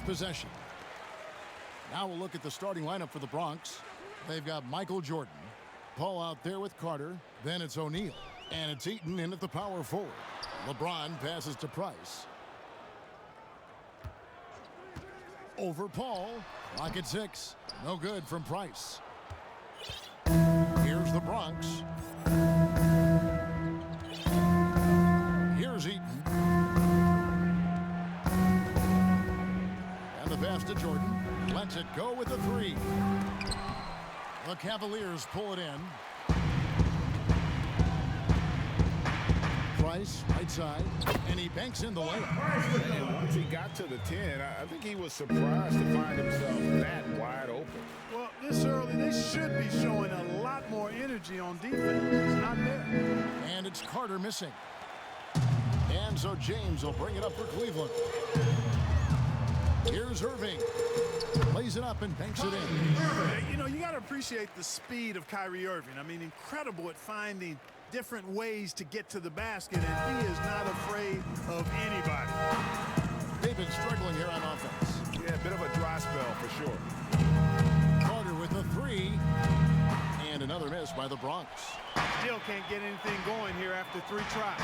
first possession. Now we'll look at the starting lineup for the Bronx. They've got Michael Jordan, Paul out there with Carter, then it's O'Neal, and it's Eaton in at the power forward. LeBron passes to Price. Over Paul, clock at 6. No good from Price. Here's the Bronx. Here's Eaton. And the pass to Jordan. Lets it go with the 3. The Cavaliers pull it in. Price, right side, and he banks in the layup. And once he got to the 10, I think he was surprised to find himself that wide open. Well, this early, they should be showing a lot more energy on defense. It's not there. And it's Carter missing. And so James will bring it up for Cleveland. Here's Irving. Plays it up and banks it in. You know, you got to appreciate the speed of Kyrie Irving. I mean, incredible at finding different ways to get to the basket, and he is not afraid of anybody. They've been struggling here on offense. Yeah, a bit of a dry spell for sure. Carter with a 3. And another miss by the Bronx. Still can't get anything going here after 3 tries.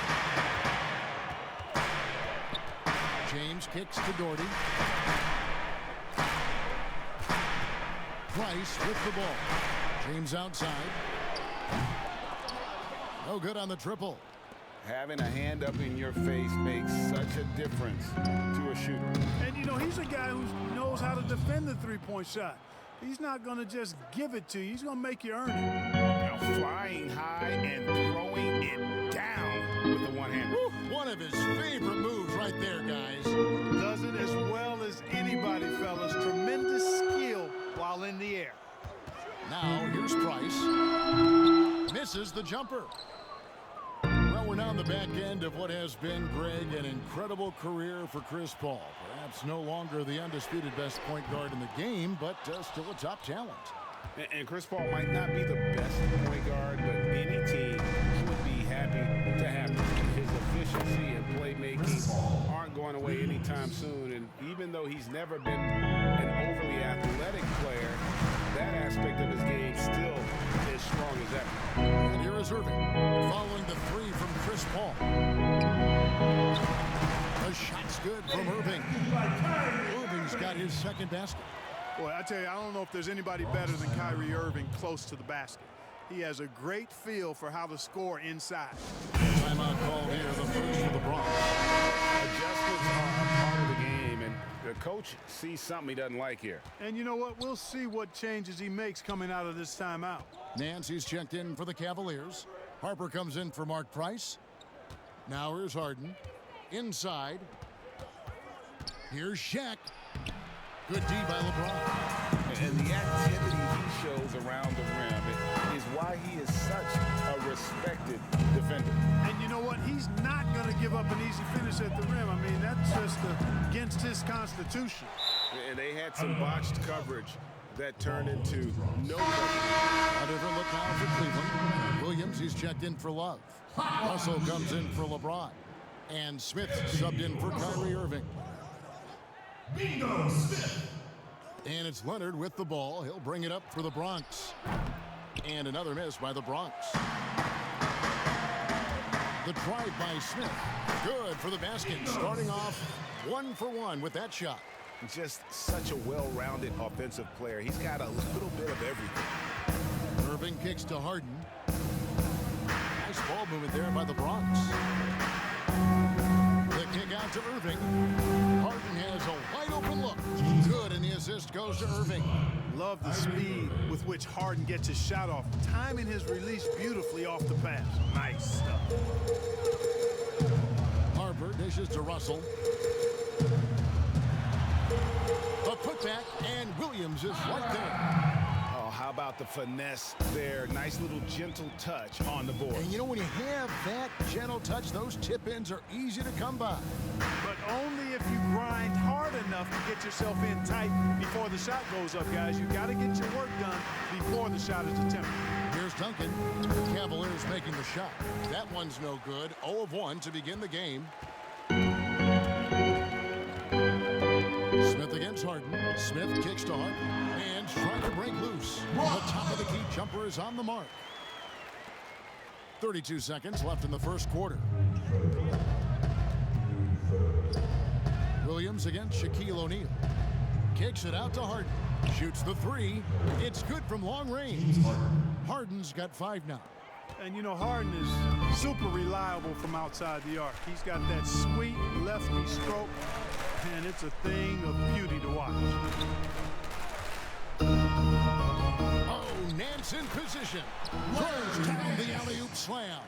James kicks to Doherty. Price with the ball. James outside. No good on the triple. Having a hand up in your face makes such a difference to a shooter. And, you know, he's a guy who knows how to defend the three-point shot. He's not going to just give it to you. He's going to make you earn it. Now flying high and throwing it down with the one-hander. One of his favorite moves right there, guys. Does it as well as anybody, fellas. Tremendous skill while in the air. Now here's Price. Misses the jumper. Well, we're now on the back end of what has been, Greg, an incredible career for Chris Paul. Perhaps no longer the undisputed best point guard in the game, but still a top talent. And Chris Paul might not be the best point guard, but any team would be happy to have him. His efficiency and playmaking aren't going away anytime soon. And even though he's never been an overly athletic player, that aspect of his game still as strong as ever. And here is Irving, following the 3 from Chris Paul. The shot's good from Irving. Irving's got his second basket. Boy, I tell you, I don't know if there's anybody better than Kyrie Irving close to the basket. He has a great feel for how to score inside. Timeout call here, the first for the Bronx. Adjustments are a part of the game, and the coach sees something he doesn't like here. And you know what? We'll see what changes he makes coming out of this timeout. Nancy's checked in for the Cavaliers. Harper comes in for Mark Price. Now here's Harden. Inside. Here's Shaq. Good D by LeBron. And the activity he shows around the rim is why he is such a respected defender. And you know what? He's not going to give up an easy finish at the rim. I mean, that's just against his constitution. And they had some botched coverage that turned into no coverage. A different look now for Cleveland. Williams, he's checked in for Love. Russell comes in for LeBron. And Smith subbed in for Kyrie Irving. Bingo Smith. And it's Leonard with the ball. He'll bring it up for the Bronx. And another miss by the Bronx. The drive by Smith. Good for the basket. Starting off 1 for 1 with that shot. Just such a well-rounded offensive player. He's got a little bit of everything. Irving kicks to Harden. Nice ball movement there by the Bronx. The kick out to Irving. Harden has a wide open look. Good, and the assist goes to Irving. Love the speed with which Harden gets his shot off, timing his release beautifully off the pass. Nice stuff. Harper dishes to Russell. A putback, and Williams is right there. Oh, how about the finesse there? Nice little gentle touch on the board. And you know, when you have that gentle touch, those tip-ins are easy to come by. But only if you grind hard enough to get yourself in tight before the shot goes up, guys. You got to get your work done before the shot is attempted. Here's Duncan. The Cavaliers making the shot. That one's no good. 0 of 1 to begin the game. Smith against Harden. Smith kicks to Hart and trying to break loose. The top of the key jumper is on the mark. 32 seconds left in the first quarter. Williams against Shaquille O'Neal. Kicks it out to Harden. Shoots the three. It's good from long range. Harden's got 5 now. And you know, Harden is super reliable from outside the arc. He's got that sweet lefty stroke, and it's a thing of beauty to watch. Oh, Nance in position. Throws down the alley-oop slam.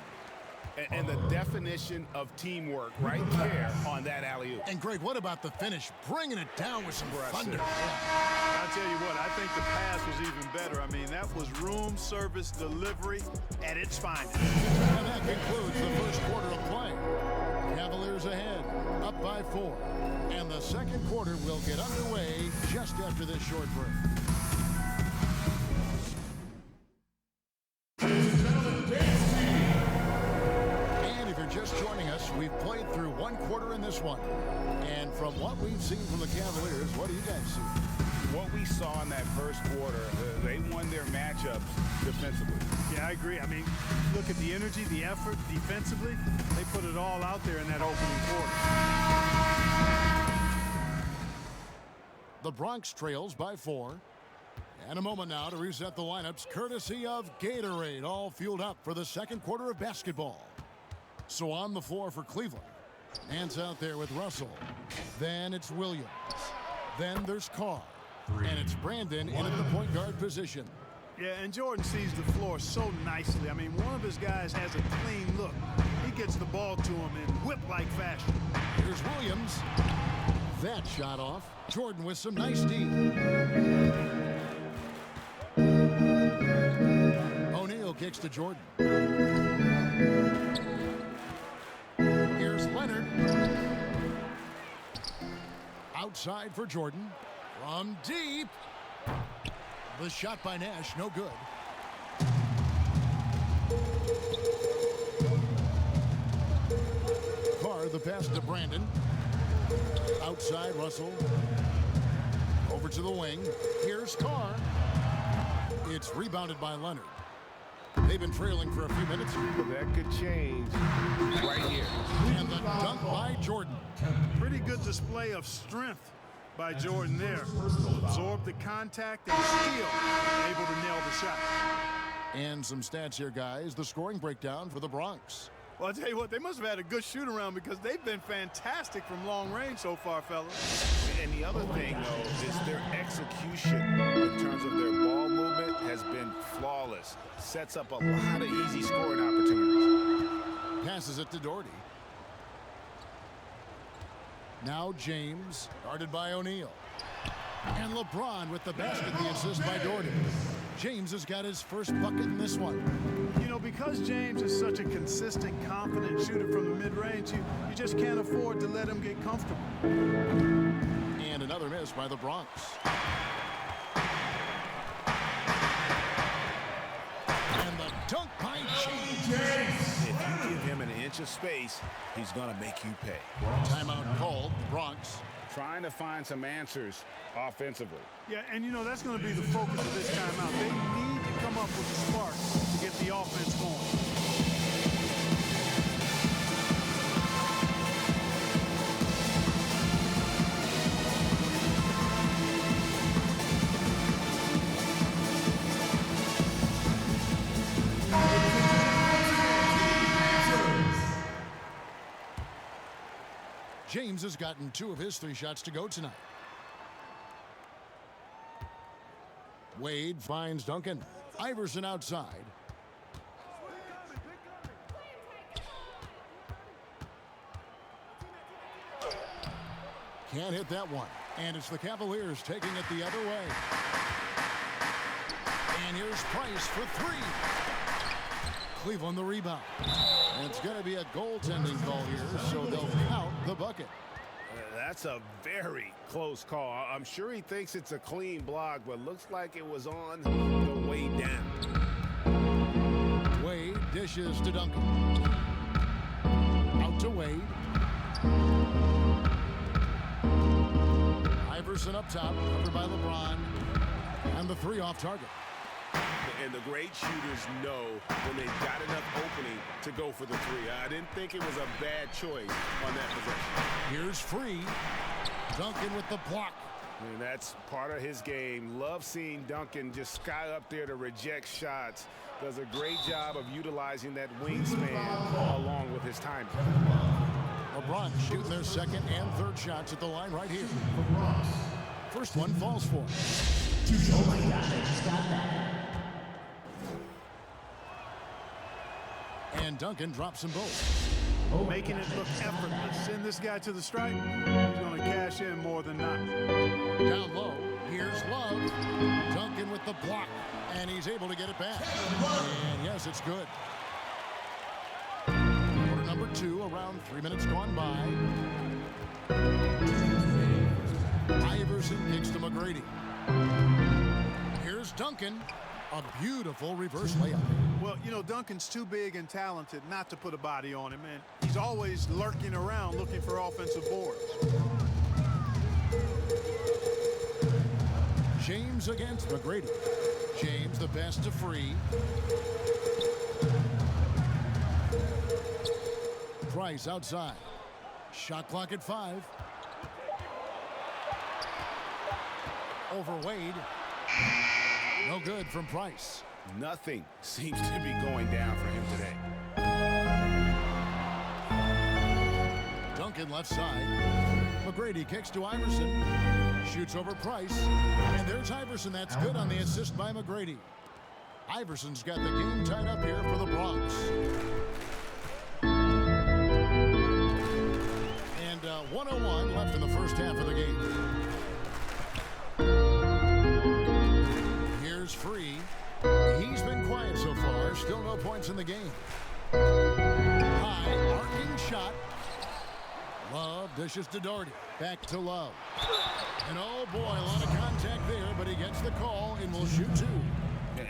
And the definition of teamwork right there on that alley-oop. And Greg, what about the finish? Bringing it down with some thunder. I'll tell you what, I think the pass was even better. I mean, that was room service delivery at its finest. And that concludes the first quarter of play. Cavaliers ahead, up by 4. And the second quarter will get underway just after this short break. Just joining us, we've played through one quarter in this one. And from what we've seen from the Cavaliers, what do you guys see? What we saw in that first quarter, they won their matchups defensively. Yeah, I agree. I mean, look at the energy, the effort defensively. They put it all out there in that opening quarter. The Bronx trails by 4. And a moment now to reset the lineups, courtesy of Gatorade, all fueled up for the second quarter of basketball. So on the floor for Cleveland. Nance out there with Russell. Then it's Williams. Then there's Carr. And it's Brandon in at the point guard position. Yeah, and Jordan sees the floor so nicely. I mean, one of his guys has a clean look. He gets the ball to him in whip-like fashion. Here's Williams. That shot off. Jordan with some nice D. O'Neal kicks to Jordan. Here's Leonard. Outside for Jordan. From deep. The shot by Nash, no good. Carr, the pass to Brandon. Outside, Russell. Over to the wing. Here's Carr. It's rebounded by Leonard. They've been trailing for a few minutes. That could change right here. And the dunk by Jordan. Pretty good display of strength by Jordan there. Absorbed the contact and still able to nail the shot. And some stats here, guys. The scoring breakdown for the Bronx. Well, I'll tell you what, they must have had a good shoot-around because they've been fantastic from long range so far, fellas. And the other thing, though, is their execution in terms of their ball movement has been flawless. Sets up a lot of easy scoring opportunities. Passes it to Doherty. Now James, guarded by O'Neal. And LeBron with the basket, the assist by Doherty. James has got his first bucket in this one. You know, because James is such a consistent, confident shooter from the mid-range, you just can't afford to let him get comfortable. And another miss by the Bronx. And the dunk by James. If you give him an inch of space, he's going to make you pay. Timeout called, the Bronx. Trying to find some answers offensively. Yeah, and you know, that's going to be the focus of this timeout. They need to come up with a spark to get the offense going. James has gotten 2 of his 3 shots to go tonight. Wade finds Duncan. Iverson outside. Can't hit that one. And it's the Cavaliers taking it the other way. And here's Price for 3. Cleveland the rebound. And it's going to be a goaltending call here, so they'll count the bucket. That's a very close call. I'm sure he thinks it's a clean block, but looks like it was on the way down. Wade dishes to Duncan. Out to Wade. Iverson up top, covered by LeBron. And the three off target. And the great shooters know when they've got enough opening to go for the three. I didn't think it was a bad choice on that possession. Here's Free. Duncan with the block. And that's part of his game. Love seeing Duncan just sky up there to reject shots. Does a great job of utilizing that wingspan along with his timing. LeBron shooting their second and third shots at the line right here. First one falls for. Oh my gosh, I just got that. And Duncan drops them both. Making it look effortless. Send this guy to the stripe. He's going to cash in more than not. Down low, here's Love. Duncan with the block, and he's able to get it back. And yes, it's good. Quarter number 2, around 3 minutes gone by. Iverson kicks to McGrady. Here's Duncan. A beautiful reverse layup. Well, you know, Duncan's too big and talented not to put a body on him, and he's always lurking around looking for offensive boards. James against McGrady. James the best to Free. Price outside. Shot clock at 5. Over Wade. No good from Price. Nothing seems to be going down for him today. Duncan left side. McGrady kicks to Iverson. Shoots over Price. And there's Iverson. That's good on the assist by McGrady. Iverson's got the game tied up here for the Bronx. And 1:01 left in the first half of the game. Here's Free. He's been quiet so far. Still no points in the game. High arcing shot. Love dishes to Doherty. Back to Love. And oh boy, a lot of contact there, but he gets the call and will shoot 2.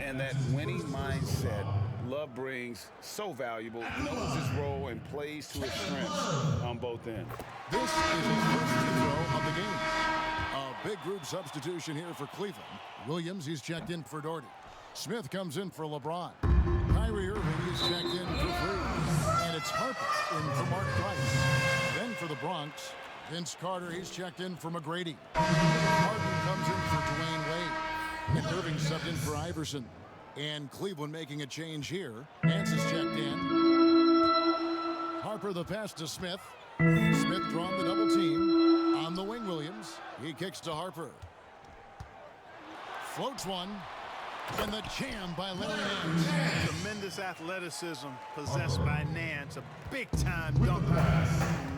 And that winning mindset Love brings so valuable. He knows his role and plays to his strengths on both ends. This is his first free throw of the game. A big group substitution here for Cleveland. Williams, he's checked in for Doherty. Smith comes in for LeBron. Kyrie Irving is checked in for Free. And it's Harper in for Mark Price. Then for the Bronx, Vince Carter, he's checked in for McGrady. Harden comes in for Dwayne Wade. And Irving subbed in for Iverson. And Cleveland making a change here. Nance is checked in. Harper the pass to Smith. Smith drawn the double team. On the wing, Williams. He kicks to Harper. Floats one. And the jam by Larry Nance. Tremendous athleticism possessed by Nance. A big-time dunker.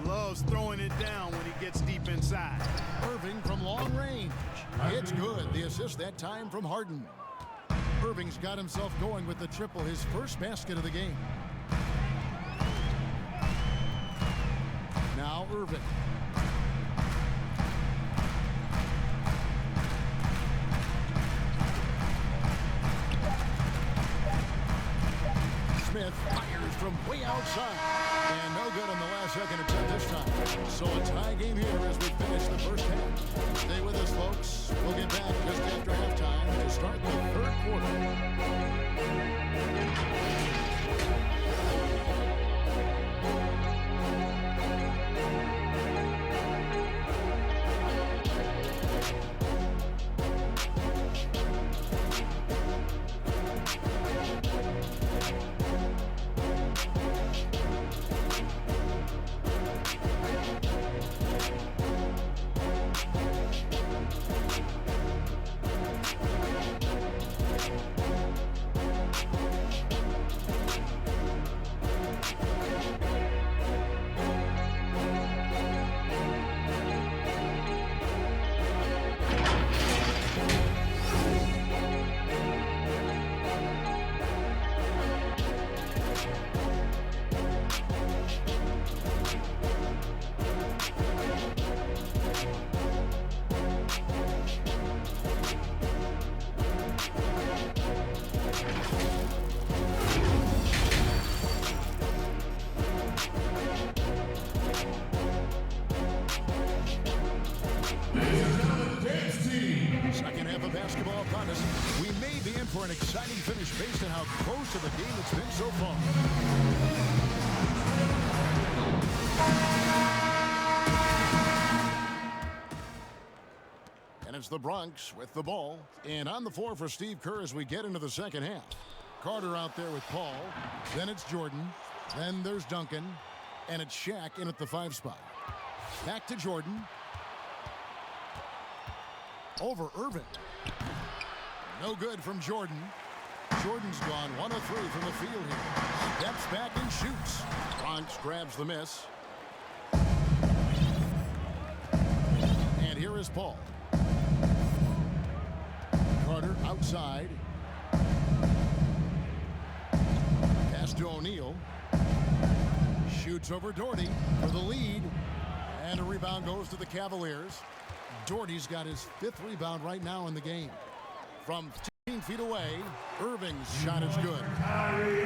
He loves throwing it down when he gets deep inside. Irving from long range. It's good. The assist that time from Harden. Irving's got himself going with the triple, his first basket of the game. Now Irving. Smith fires from way outside. And no good on the last second attempt this time. So a tie game here as we finish the first half. Stay with us, folks. We'll get back just after halftime to start the third quarter. Ladies and gentlemen, Second half of basketball upon us. We may be in for an exciting finish based on how close to the game it's been so far. And it's the Bronx with the ball. And on the floor for Steve Kerr as we get into the second half. Carter out there with Paul. Then it's Jordan. Then there's Duncan. And it's Shaq in at the 5 spot. Back to Jordan. Over Irving. No good from Jordan. Jordan's gone 1 of 3 from the field here. Steps back and shoots. Bronx grabs the miss. And here is Paul. Carter outside. Pass to O'Neal. Shoots over Doherty for the lead. And a rebound goes to the Cavaliers. Doherty's got his 5th rebound right now in the game. From 15 feet away, Irving's shot is good.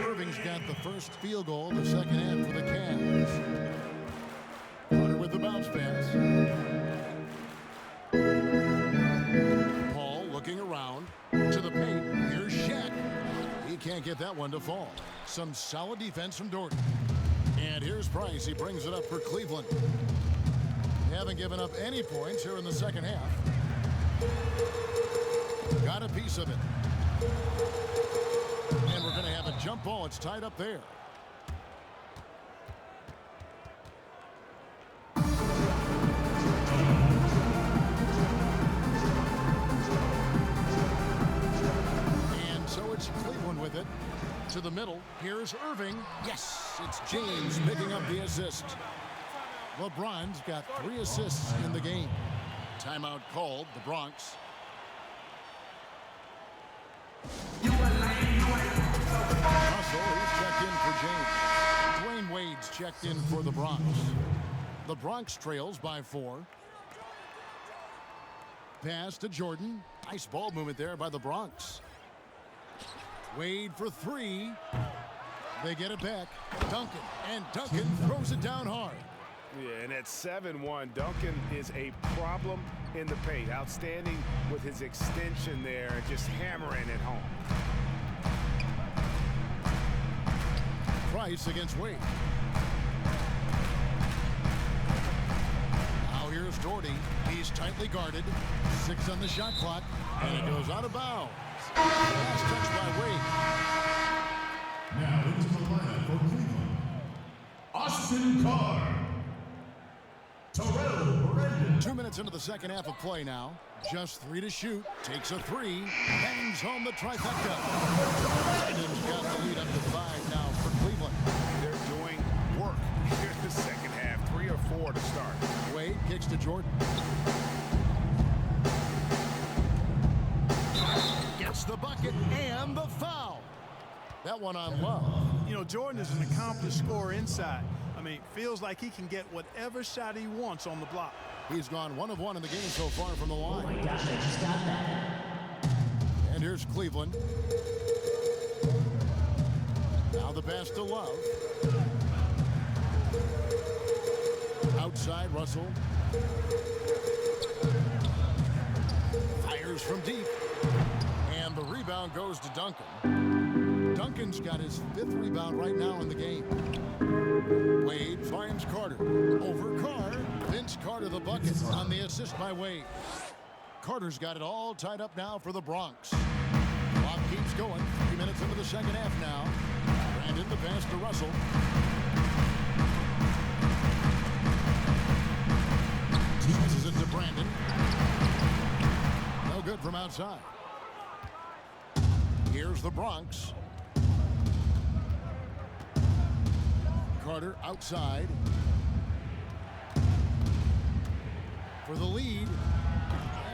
Irving's got the first field goal of the second half for the Cavs. Carter with the bounce pass. Paul looking around to the paint. Here's Shaq. He can't get that one to fall. Some solid defense from Doherty. And here's Price. He brings it up for Cleveland. They haven't given up any points here in the second half. Got a piece of it. And we're going to have a jump ball. It's tied up there. And so it's Cleveland with it. To the middle. Here's Irving. Yes, it's James picking up the assist. LeBron's got 3 assists in the game. Timeout called, the Bronx. Russell, he's checked in for James. Dwayne Wade's checked in for the Bronx. The Bronx trails by 4. Pass to Jordan. Nice ball movement there by the Bronx. Wade for 3. They get it back. Duncan, and Duncan throws it down hard. Yeah, and at 7-1, Duncan is a problem in the paint. Outstanding with his extension there and just hammering it home. Price against Wade. Now here's Doherty. He's tightly guarded. 6 on the shot clock, and it goes out of bounds. Last touch by Wade. Now into the lineup for Cleveland, Austin Carr. 2 minutes into the second half of play now. Just 3 to shoot. Takes a 3. Bangs home the trifecta. Brandon's got the lead up to 5 now for Cleveland. They're doing work here in the second half. 3 or 4 to start. Wade kicks to Jordan. Gets the bucket and the foul. That one on Love. You know, Jordan is an accomplished scorer inside. I mean, feels like he can get whatever shot he wants on the block. He's gone 1 of 1 in the game so far from the Oh line. my gosh, I just got that. And here's Cleveland. Now the pass to Love. Outside, Russell. Fires from deep. And the rebound goes to Duncan. Duncan's got his 5th rebound right now in the game. Wade finds Carter. Over Carr. Vince Carter the bucket on the assist by Wade. Carter's got it all tied up now for the Bronx. Clock keeps going. 3 minutes into the second half now. Brandon the pass to Russell. Passes it to Brandon. No good from outside. Here's the Bronx. Carter outside for the lead,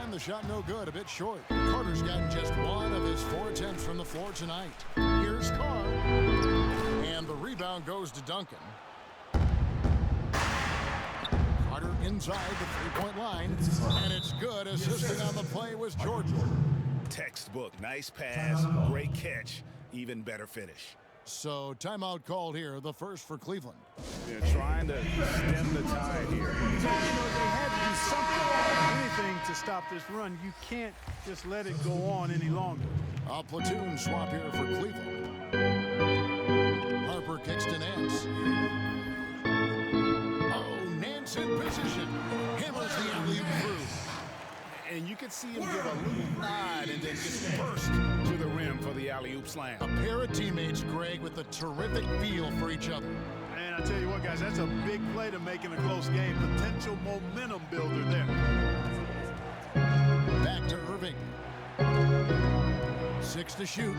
and the shot no good, a bit short. Carter's gotten just 1 of his 4 attempts from the floor tonight. Here's Carr, and the rebound goes to Duncan. Carter inside the 3-point line, and it's good. Assisting on the play was Jordan. Textbook, nice pass, great catch, even better finish. So timeout called here, the first for Cleveland. They're trying to stem the tide here. You know, they had to do something, anything to stop this run. You can't just let it go on any longer. A platoon swap here for Cleveland. Harper kicks to Nance. Oh, Nance in position. Hammers the alley-oop through. And you could see him give a little nod and then just burst to the rim for the alley-oop slam. A pair of teammates, Greg, with a terrific feel for each other. And I tell you what, guys, that's a big play to make in a close game. Potential momentum builder there. Back to Irving. 6 to shoot.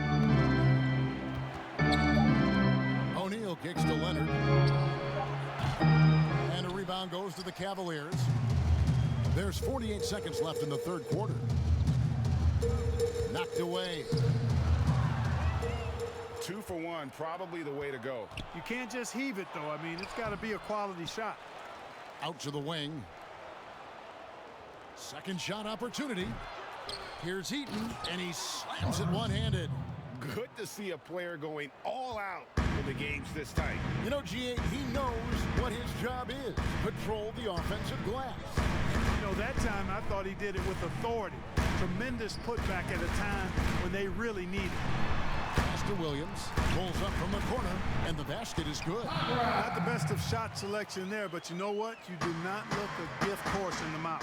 O'Neal kicks to Leonard. And a rebound goes to the Cavaliers. There's 48 seconds left in the third quarter. Knocked away. 2 for 1, probably the way to go. You can't just heave it, though. I mean, it's got to be a quality shot. Out to the wing. Second shot opportunity. Here's Eaton, and he slams it one-handed. Good to see a player going all out when the game's this tight. You know, G.A., he knows what his job is. Control the offensive glass. You know, that time I thought he did it with authority. Tremendous putback at a time when they really need it. Pass to Williams. Pulls up from the corner, and the basket is good. Not the best of shot selection there, but you know what? You do not look a gift horse in the mouth.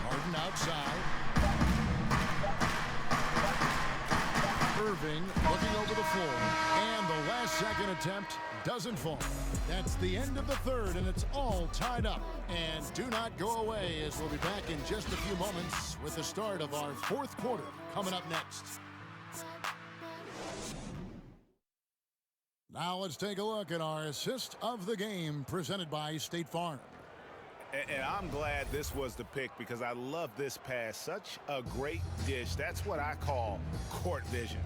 Harden outside. Irving looking over the floor, and the last second attempt doesn't fall. That's the end of the third, and it's all tied up. And do not go away, as we'll be back in just a few moments with the start of our fourth quarter coming up next. Now let's take a look at our assist of the game presented by State Farm. And I'm glad this was the pick because I love this pass. Such a great dish. That's what I call court vision.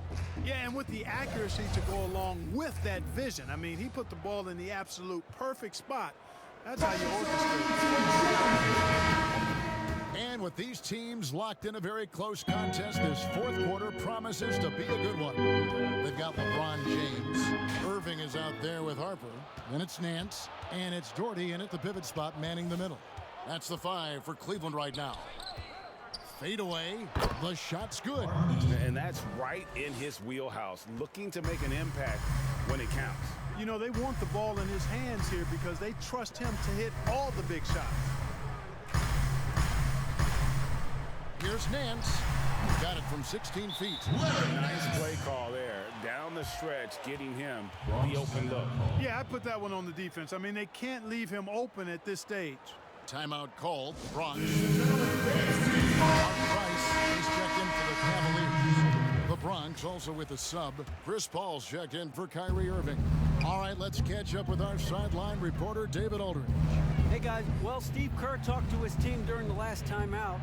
Yeah, and with the accuracy to go along with that vision. I mean, he put the ball in the absolute perfect spot. That's how you orchestrate. And with these teams locked in a very close contest, this fourth quarter promises to be a good one. They've got LeBron James. Irving is out there with Harper. Then it's Nance. And it's Doherty in at the pivot spot, manning the middle. That's the 5 for Cleveland right now. Fade away. The shot's good. And that's right in his wheelhouse, looking to make an impact when it counts. You know, they want the ball in his hands here because they trust him to hit all the big shots. Here's Nance. Got it from 16 feet. Nice play call there. Down the stretch, getting him the open look. Yeah, I put that one on the defense. I mean, they can't leave him open at this stage. Timeout called. Bronx. Price is checked in for the Cavaliers. The Bronx also with a sub. Chris Paul's checked in for Kyrie Irving. All right, let's catch up with our sideline reporter, David Aldridge. Hey, guys. Well, Steve Kerr talked to his team during the last timeout.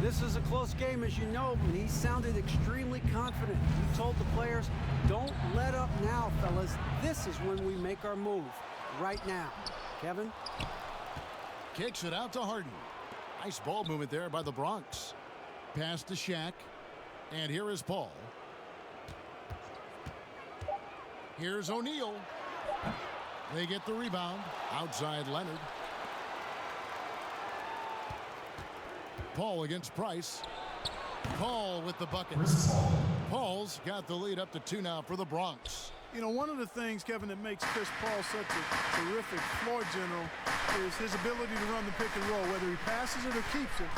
This is a close game, as you know, and he sounded extremely confident. He told the players, don't let up now, fellas. This is when we make our move. Right now. Kevin? Kicks it out to Harden. Nice ball movement there by the Bronx. Pass to Shaq. And here is Paul. Here's O'Neal. They get the rebound. Outside Leonard. Paul against Price. Paul with the bucket. Paul's got the lead up to 2 now for the Bronx. You know, one of the things, Kevin, that makes Chris Paul such a terrific floor general is his ability to run the pick and roll. Whether he passes it or keeps it,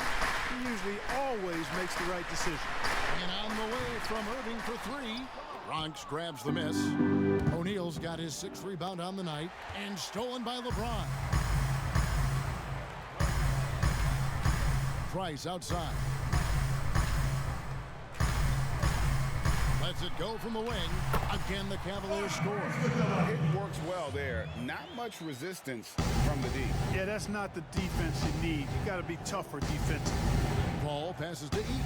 he usually always makes the right decision. And on the way from Irving for 3. Bronx grabs the miss. O'Neal's got his 6th rebound on the night. And stolen by LeBron. Price outside. Lets it go from the wing. Again, the Cavaliers score. It works well there. Not much resistance from the D. Yeah, that's not the defense you need. You got to be tougher defensively. Paul passes to Eaton.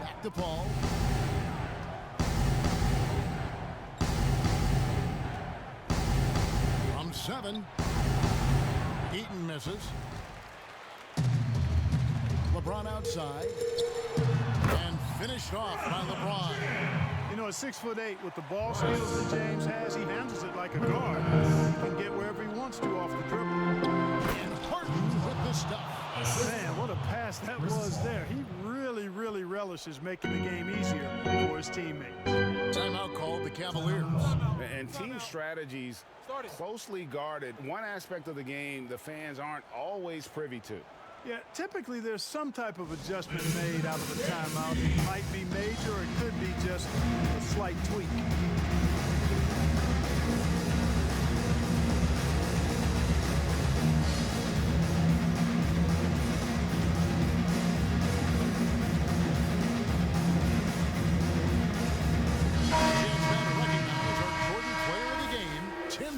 Back to Paul. From 7. Eaton misses. LeBron outside. And finished off by LeBron. You know, at 6'8" with the ball skills that James has, he handles it like a guard. He can get wherever he wants to off the dribble. And toughness is making the game easier for his teammates. Timeout called the Cavaliers. And team strategies closely guarded. One aspect of the game the fans aren't always privy to. Yeah, typically there's some type of adjustment made out of a timeout. It might be major, or it could be just a slight tweak.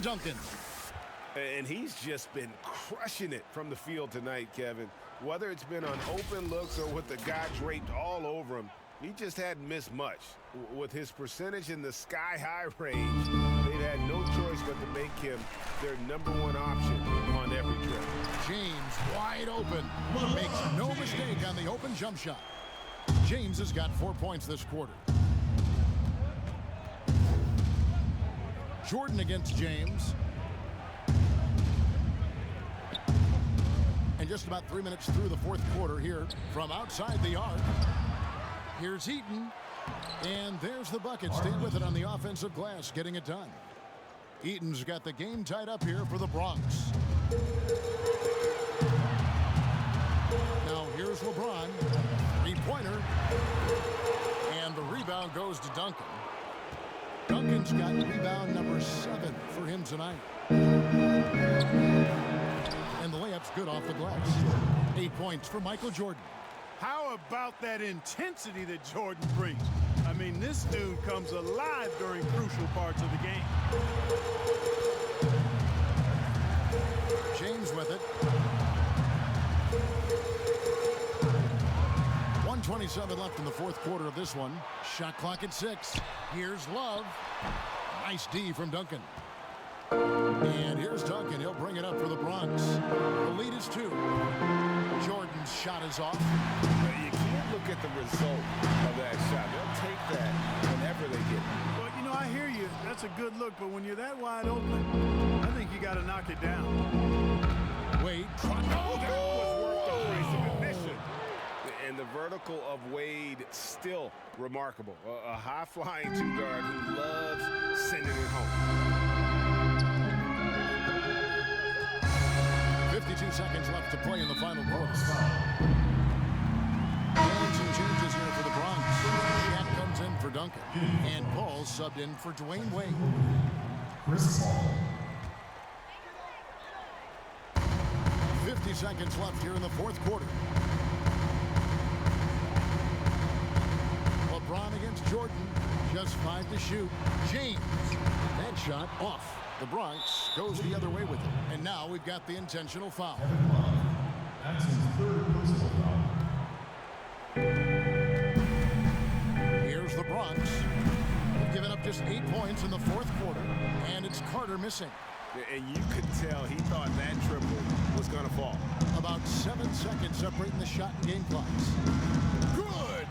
Duncan. And he's just been crushing it from the field tonight, Kevin. Whether it's been on open looks or with the guy draped all over him, he just hadn't missed much. With his percentage in the sky-high range, they've had no choice but to make him their #1 option on every trip. James wide open. Makes no mistake on the open jump shot. James has got 4 points this quarter. Jordan against James. And just about 3 minutes through the fourth quarter here from outside the arc. Here's Eaton. And there's the bucket. Stay with it on the offensive glass, getting it done. Eaton's got the game tied up here for the Bronx. Now here's LeBron. Three-pointer. And the rebound goes to Duncan. Duncan's got rebound number 7 for him tonight. And the layup's good off the glass. 8 points for Michael Jordan. How about that intensity that Jordan brings? I mean, this dude comes alive during crucial parts of the game. James with it. 1:27 left in the fourth quarter of this one. Shot clock at 6. Here's Love. Nice D from Duncan. And here's Duncan. He'll bring it up for the Bronx. The lead is 2. Jordan's shot is off. You can't look at the result of that shot. They'll take that whenever they get it. Well, you know, I hear you. That's a good look, but when you're that wide open, I think you got to knock it down. Wade. Oh, that was worth the price of admission. And the vertical of Wade still remarkable. A high-flying two-guard who loves sending it home. 52 seconds left to play in the final quarter. And some changes here for the Bronx. Shaq comes in for Duncan. And Paul subbed in for Dwayne Wade. Chris Paul. 50 seconds left here in the fourth quarter. LeBron against Jordan. Just 5 to shoot. James. That shot off. The Bronx goes the other way with it. And now we've got the intentional foul. That's his 3rd personal foul. Here's the Bronx. They've given up just 8 points in the fourth quarter. And it's Carter missing. And you could tell he thought that triple was going to fall. About 7 seconds separating the shot and game clocks. Good!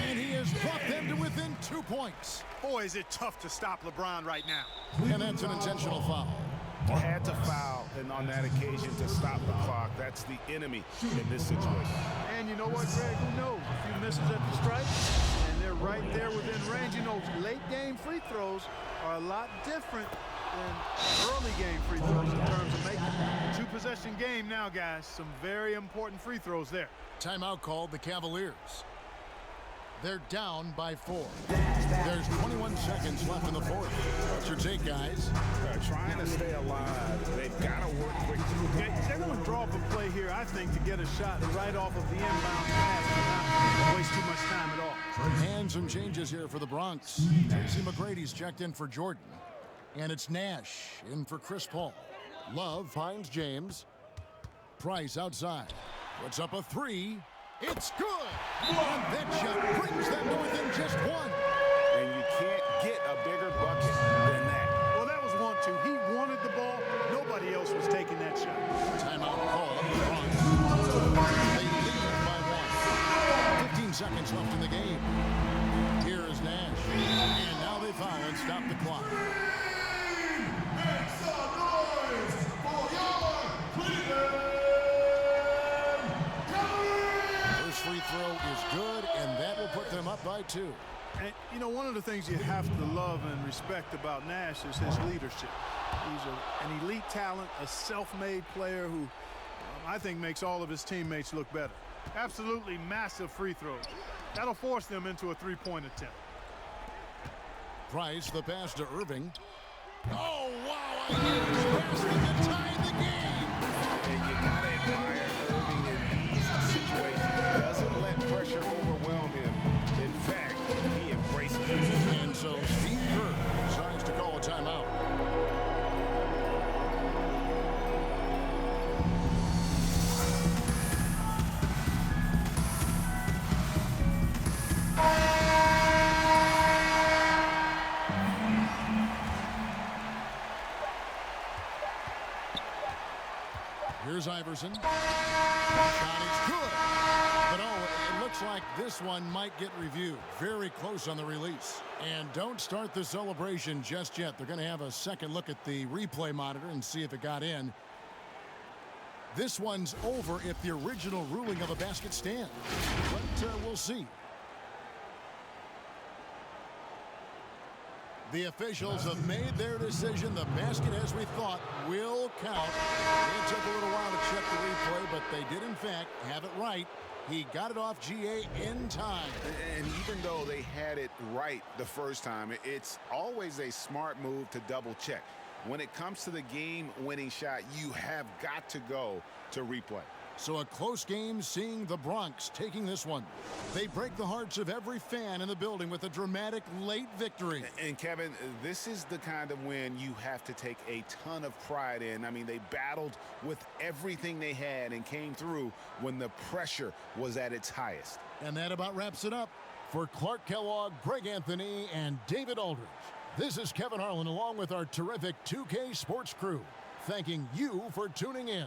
And he has brought them to within 2 points. Boy, is it tough to stop LeBron right now. And that's an intentional foul. Had to foul, and on that occasion to stop the clock. That's the enemy in this situation. And you know what, Greg? Who knows? A few misses at the stripe, and they're right there within range. You know, late-game free throws are a lot different than early-game free throws in terms of making them. 2-possession game now, guys. Some very important free throws there. Timeout called the Cavaliers. They're down by 4. There's 21 seconds left in the fourth. What's your take, guys? Trying to stay alive. They've got to work quick. They're going to draw up a play here, I think, to get a shot right off of the inbound pass and not waste too much time at all. And some changes here for the Bronx. Tracy McGrady's checked in for Jordan. And it's Nash in for Chris Paul. Love finds James. Price outside. Puts up a 3. It's good! And that shot brings them to within just 1. And you can't get a bigger bucket than that. Well, that was 1-2. He wanted the ball. Nobody else was taking that shot. Timeout call up the Bronx. They lead by 1. 15 seconds left in the game. Here is Nash. And now they foul and stop the clock. Make some noise for your Cleveland Cavaliers! Free throw is good, and that will put of the things you have to love and respect about Nash is his leadership. He's an elite talent, a self-made player who I think makes all of his teammates look better. Absolutely massive free throws. That'll force them into a three-point attempt. Price, the pass to Irving. Oh, wow, a huge basket to tie the game. And you got to admire Irving in these situations. He doesn't let pressure overwhelm him. In fact, he embraces it. And so Steve Kerr decides to call a timeout. Here's Iverson. Shot is good. But oh, it looks like this one might get reviewed. Very close on the release. And don't start the celebration just yet. They're going to have a second look at the replay monitor and see if it got in. This one's over if the original ruling of a basket stands. But we'll see. The officials have made their decision. The basket, as we thought, will count. It took a little while to check the replay, but they did, in fact, have it right. He got it off GA in time. And even though they had it right the first time, it's always a smart move to double check. When it comes to the game-winning shot, you have got to go to replay. So a close game, seeing the Bronx taking this one. They break the hearts of every fan in the building with a dramatic late victory. And Kevin, this is the kind of win you have to take a ton of pride in. I mean, they battled with everything they had and came through when the pressure was at its highest. And that about wraps it up. For Clark Kellogg, Greg Anthony, and David Aldridge, this is Kevin Harlan along with our terrific 2K Sports crew, thanking you for tuning in.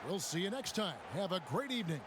We'll see you next time. Have a great evening.